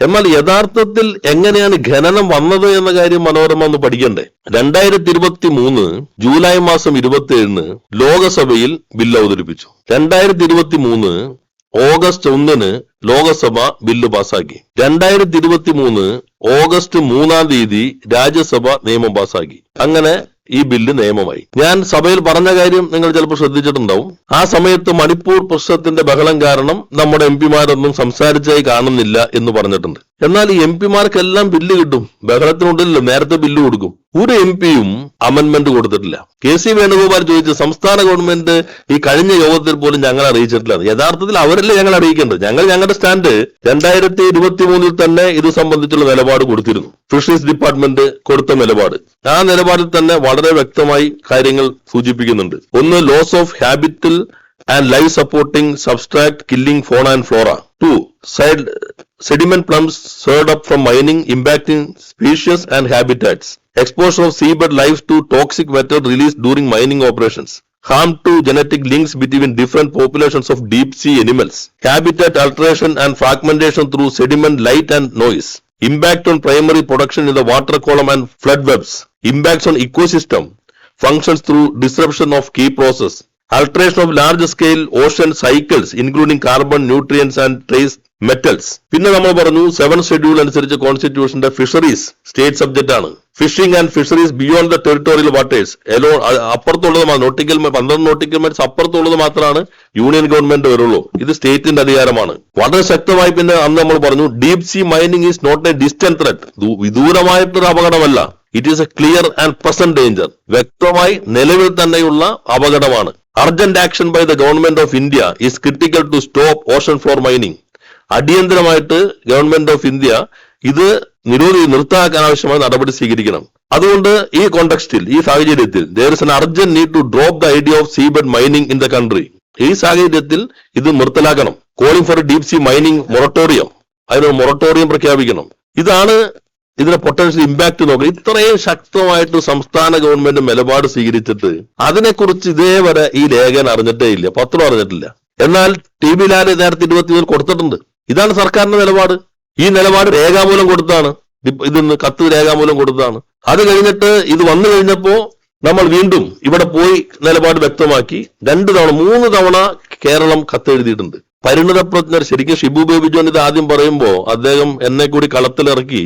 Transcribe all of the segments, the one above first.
എന്നാൽ യഥാർത്ഥത്തിൽ എങ്ങനെയാണ് ഖനനം വന്നത് എന്ന കാര്യം മനോരമ ഒന്ന് പഠിക്കണ്ടേ? 2023 ജൂലൈ മാസം 27 ലോകസഭയിൽ ബില്ല് അവതരിപ്പിച്ചു. 2023 ഓഗസ്റ്റ് 1 ലോകസഭ ബില്ല് പാസാക്കി. 2023 ഓഗസ്റ്റ് 3 രാജ്യസഭ നിയമം പാസാക്കി. അങ്ങനെ ഈ ബില്ല് നിയമമായി. ഞാൻ സഭയിൽ പറഞ്ഞ കാര്യം നിങ്ങൾ ചിലപ്പോൾ ശ്രദ്ധിച്ചിട്ടുണ്ടാവും. ആ സമയത്ത് മണിപ്പൂർ പ്രശ്നത്തിന്റെ ബഹളം കാരണം നമ്മുടെ എംപിമാരൊന്നും സംസാരിച്ചായി കാണുന്നില്ല എന്ന് പറഞ്ഞിട്ടുണ്ട്. എന്നാൽ ഈ എംപിമാർക്കെല്ലാം ബില്ല് കിട്ടും. ബഹളത്തിനുണ്ടല്ലോ, നേരത്തെ ബില്ല് കൊടുക്കും. ഒരു എംപിയും അമെന്റ്മെന്റ് കൊടുത്തിട്ടില്ല. KC വേണുഗോപാൽ ചോദിച്ചു, സംസ്ഥാന ഗവൺമെന്റ് ഈ കഴിഞ്ഞ യോഗത്തിൽ പോലും ഞങ്ങൾ അറിയിച്ചിട്ടില്ല. യഥാർത്ഥത്തിൽ അവരല്ലേ ഞങ്ങൾ അറിയിക്കേണ്ടത്. ഞങ്ങളുടെ സ്റ്റാൻഡ് 2023 തന്നെ ഇത് സംബന്ധിച്ചുള്ള നിലപാട് കൊടുത്തിരുന്നു. ഫിഷറീസ് ഡിപ്പാർട്ട്മെന്റ് കൊടുത്ത നിലപാട്, ആ നിലപാടിൽ തന്നെ വളരെ വ്യക്തമായി കാര്യങ്ങൾ സൂചിപ്പിക്കുന്നുണ്ട്. ഒന്ന്, loss of habitat and life supporting substrate killing fauna and flora. 2, sediment plumes stirred up from mining impacting species and habitats. Exposure of seabed life to toxic matter released during mining operations. Harm to genetic links between different populations of deep sea animals. Habitat alteration and fragmentation through sediment, light and noise. Impact on primary production in the water column and flood webs. Impacts on ecosystem functions through disruption of key process. Alteration of large scale ocean cycles including carbon, nutrients and trace metals. പിന്നെ നമ്മൾ പറഞ്ഞു 7th schedule അനുസരിച്ച് കോൺസ്റ്റിറ്റ്യൂഷന്റെ fisheries state subject ആണ്. Fishing and fisheries beyond the territorial waters എലോ, അപ്പുറത്തുള്ളത് 12 nautical miles അപ്പുറത്തുള്ളത് മാത്രമാണ് യൂണിയൻ ഗവൺമെന്റ് വരുള്ളൂ. ഇത് സ്റ്റേറ്റിന്റെ അധികാരമാണ്. വളരെ ശക്തമായി പിന്നെ അന്ന് നമ്മൾ പറഞ്ഞു, deep sea mining is not a distant threat. വിദൂരമായിട്ടൊരു അപകടമല്ല. It is a clear and present danger. വ്യക്തമായി നിലവിൽ തന്നെയുള്ള അപകടമാണ്. Urgent action by the government of India is critical to stop ocean floor mining. അടിയന്തരമായിട്ട് ഗവൺമെന്റ് ഓഫ് ഇന്ത്യ ഇത് നിർത്താക്കാൻ ആവശ്യമായ നടപടി സ്വീകരിക്കണം. അതുകൊണ്ട് ഈ കോണ്ടെക്സ്റ്റിൽ, ഈ സാഹചര്യത്തിൽ there is an urgent need to drop the idea of seabed mining in the country. ഈ സാഹചര്യത്തിൽ ഇത് നിർത്തലാക്കണം. Calling for deep sea mining moratorium, അതിനൊരു മൊറട്ടോറിയം പ്രഖ്യാപിക്കണം. ഇതാണ് ഇതിന്റെ പൊട്ടൻഷ്യൽ ഇമ്പാക്ട് നോക്കുക. ഇത്രയും ശക്തമായിട്ട് സംസ്ഥാന ഗവൺമെന്റ് നിലപാട് സ്വീകരിച്ചിട്ട് അതിനെക്കുറിച്ച് ഇതേവരെ ഈ ലേഖനം അറിഞ്ഞിട്ടേ ഇല്ല, പത്രം അറിഞ്ഞിട്ടില്ല. എന്നാൽ TB ലാൽ നേരത്തെ 23 കൊടുത്തിട്ടുണ്ട്. ഇതാണ് സർക്കാരിന്റെ നിലപാട്. ഈ നിലപാട് രേഖാമൂലം കൊടുത്താണ്, ഇതിന്ന് കത്ത് രേഖാമൂലം കൊടുത്തതാണ്. അത് കഴിഞ്ഞിട്ട് ഇത് വന്നു കഴിഞ്ഞപ്പോ നമ്മൾ വീണ്ടും ഇവിടെ പോയി നിലപാട് വ്യക്തമാക്കി. 2 തവണ 3 തവണ കേരളം കത്ത് എഴുതിയിട്ടുണ്ട്. പരിണിതപ്രജ്ഞർ, ശരിക്കും ഷിബു ബേബി ജോൺ ഇത് ആദ്യം പറയുമ്പോ അദ്ദേഹം എന്നെ കൂടി കളത്തിലിറക്കി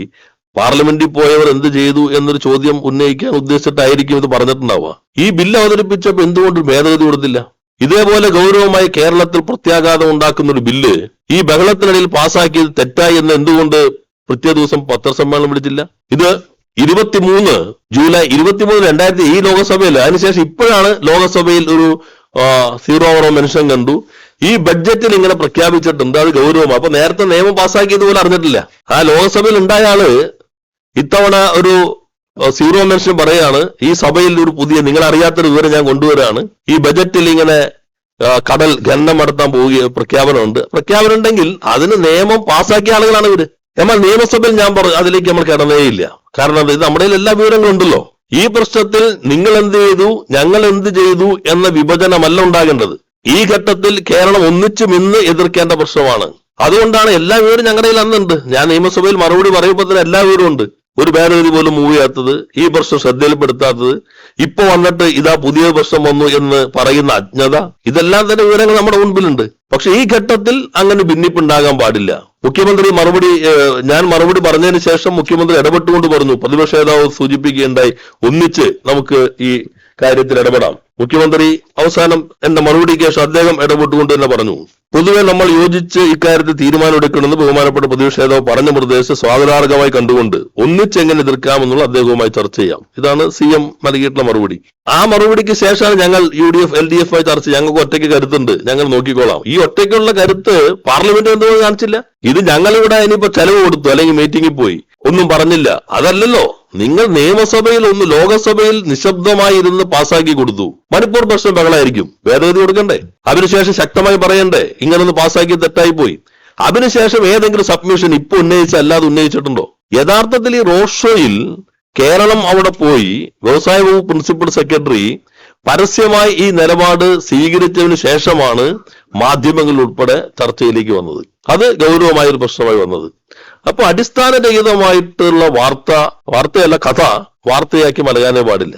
പാർലമെന്റിൽ പോയവർ എന്ത് ചെയ്തു എന്നൊരു ചോദ്യം ഉന്നയിക്കാൻ ഉദ്ദേശിച്ചിട്ടായിരിക്കും ഇത് പറഞ്ഞിട്ടുണ്ടാവുക. ഈ ബില്ല് അവതരിപ്പിച്ചപ്പോ എന്തുകൊണ്ട് ഭേദഗതി കൊടുത്തില്ല? ഇതേപോലെ ഗൗരവമായി കേരളത്തിൽ പ്രത്യാഘാതം ഉണ്ടാക്കുന്ന ഒരു ബില്ല് ഈ ബഹളത്തിനിടയിൽ പാസാക്കിയത് തെറ്റായി എന്ന് എന്തുകൊണ്ട് പിറ്റേ ദിവസം പത്രസമ്മേളനം വിളിച്ചില്ല? ഇത് 23 ജൂലൈ 23 ഈ ലോകസഭയിൽ, അതിനുശേഷം ഇപ്പോഴാണ് ലോകസഭയിൽ ഒരു 0 മെൻഷൻ കണ്ടു. ഈ ബഡ്ജറ്റിൽ ഇങ്ങനെ പ്രഖ്യാപിച്ചിട്ടുണ്ട്, അത് ഗൗരവമാണ്. അപ്പൊ നേരത്തെ നിയമം പാസ്സാക്കിയതുപോലെ അറിഞ്ഞിട്ടില്ല. ആ ലോകസഭയിൽ ഉണ്ടായ ആള് ഇത്തവണ ഒരു 0 മെൻഷൻ പറയാണ്, ഈ സഭയിൽ ഒരു പുതിയ നിങ്ങൾ അറിയാത്തൊരു വിവരം ഞാൻ കൊണ്ടുവരാണ്. ഈ ബജറ്റിൽ ഇങ്ങനെ കടൽ ഖനനം നടത്താൻ പ്രഖ്യാപനമുണ്ട്. പ്രഖ്യാപനം ഉണ്ടെങ്കിൽ അതിന് നിയമം പാസ്സാക്കിയ ആളുകളാണ് ഇവര്. എന്നാൽ നിയമസഭയിൽ ഞാൻ പറഞ്ഞു അതിലേക്ക് നമ്മൾ കിടന്നേയില്ല. കാരണം ഇത് നമ്മുടെ എല്ലാ വിവരങ്ങളും ഉണ്ടല്ലോ. ഈ പ്രശ്നത്തിൽ നിങ്ങൾ എന്ത് ചെയ്തു, ഞങ്ങൾ എന്ത് ചെയ്തു എന്ന വിഭജനമല്ല ഉണ്ടാകേണ്ടത്. ഈ ഘട്ടത്തിൽ കേരളം ഒന്നിച്ചു നിന്ന് എതിർക്കേണ്ട പ്രശ്നമാണ്. അതുകൊണ്ടാണ് എല്ലാ വിവരവും ഞങ്ങളുടെ കയ്യിൽ അന്നുണ്ട്. ഞാൻ നിയമസഭയിൽ മറുപടി പറയുമ്പോൾ തന്നെ എല്ലാ വിവരവും ഉണ്ട്. ഒരു ഭേദഗതി പോലും മൂവ് ചെയ്യാത്തത്, ഈ പ്രശ്നം ശ്രദ്ധയിൽപ്പെടുത്താത്തത്, ഇപ്പൊ വന്നിട്ട് ഇതാ പുതിയ പ്രശ്നം വന്നു എന്ന് പറയുന്ന അജ്ഞത, ഇതെല്ലാം തന്നെ വിവരങ്ങൾ നമ്മുടെ മുൻപിലുണ്ട്. പക്ഷെ ഈ ഘട്ടത്തിൽ അങ്ങനെ ഭിന്നിപ്പുണ്ടാകാൻ പാടില്ല. മുഖ്യമന്ത്രി ഞാൻ മറുപടി പറഞ്ഞതിന് ശേഷം മുഖ്യമന്ത്രി ഇടപെട്ടുകൊണ്ട് പറഞ്ഞു, പ്രതിപക്ഷ നേതാവ് സൂചിപ്പിക്കുകയുണ്ടായി, ഒന്നിച്ച് നമുക്ക് ഈ കാര്യത്തിൽ ഇടപെടാം. മുഖ്യമന്ത്രി അവസാനം എന്റെ മറുപടിക്ക് ശേഷം അദ്ദേഹം ഇടപെട്ടുകൊണ്ട് തന്നെ പറഞ്ഞു, പൊതുവെ നമ്മൾ യോജിച്ച് ഇക്കാര്യത്തിൽ തീരുമാനമെടുക്കണമെന്ന് ബഹുമാനപ്പെട്ട പ്രതിപക്ഷ നേതാവ് പറഞ്ഞ നിർദ്ദേശം സ്വാഗതാർഹമായി കണ്ടുകൊണ്ട് ഒന്നിച്ച് എങ്ങനെ എതിർക്കാമെന്നുള്ള അദ്ദേഹവുമായി ചർച്ച ചെയ്യാം. ഇതാണ് CM നൽകിയിട്ടുള്ള മറുപടി. ആ മറുപടിക്ക് ശേഷമാണ് ഞങ്ങൾ UDF LDF ചർച്ച. ഞങ്ങൾക്ക് ഒറ്റയ്ക്ക് കരുത്തുണ്ട്, ഞങ്ങൾ നോക്കിക്കോളാം. ഈ ഒറ്റയ്ക്കുള്ള കരുത്ത് പാർലമെന്റ് എന്തുകൊണ്ട് കാണിച്ചില്ല? ഇത് ഞങ്ങളിവിടെ ഇനിയിപ്പോ ചെലവ് കൊടുത്തു, അല്ലെങ്കിൽ മീറ്റിംഗിൽ പോയി ഒന്നും പറഞ്ഞില്ല. അതല്ലല്ലോ, നിങ്ങൾ നിയമസഭയിൽ ലോകസഭയിൽ നിശബ്ദമായി ഇരുന്ന് പാസ്സാക്കി കൊടുത്തു. മണിപ്പൂർ പ്രശ്നം ബഹളായിരിക്കും, ഭേദഗതി കൊടുക്കണ്ടേ? അതിനുശേഷം ശക്തമായി പറയണ്ടേ ഇങ്ങനൊന്ന് പാസ്സാക്കി തെറ്റായി പോയി? അതിനുശേഷം ഏതെങ്കിലും സബ്മിഷൻ ഇപ്പൊ ഉന്നയിച്ച അല്ലാതെ ഉന്നയിച്ചിട്ടുണ്ടോ? യഥാർത്ഥത്തിൽ ഈ റോഡ് ഷോയിൽ കേരളം അവിടെ പോയി വ്യവസായ വകുപ്പ് പ്രിൻസിപ്പൽ സെക്രട്ടറി പരസ്യമായി ഈ നിലപാട് സ്വീകരിച്ചതിന് ശേഷമാണ് മാധ്യമങ്ങൾ ഉൾപ്പെടെ ചർച്ചയിലേക്ക് വന്നത്. അത് ഗൗരവമായ ഒരു പ്രശ്നമായി വന്നത്. അപ്പൊ അടിസ്ഥാനരഹിതമായിട്ടുള്ള വാർത്തയല്ല കഥ വാർത്തയാക്കി നൽകാനേ പാടില്ല.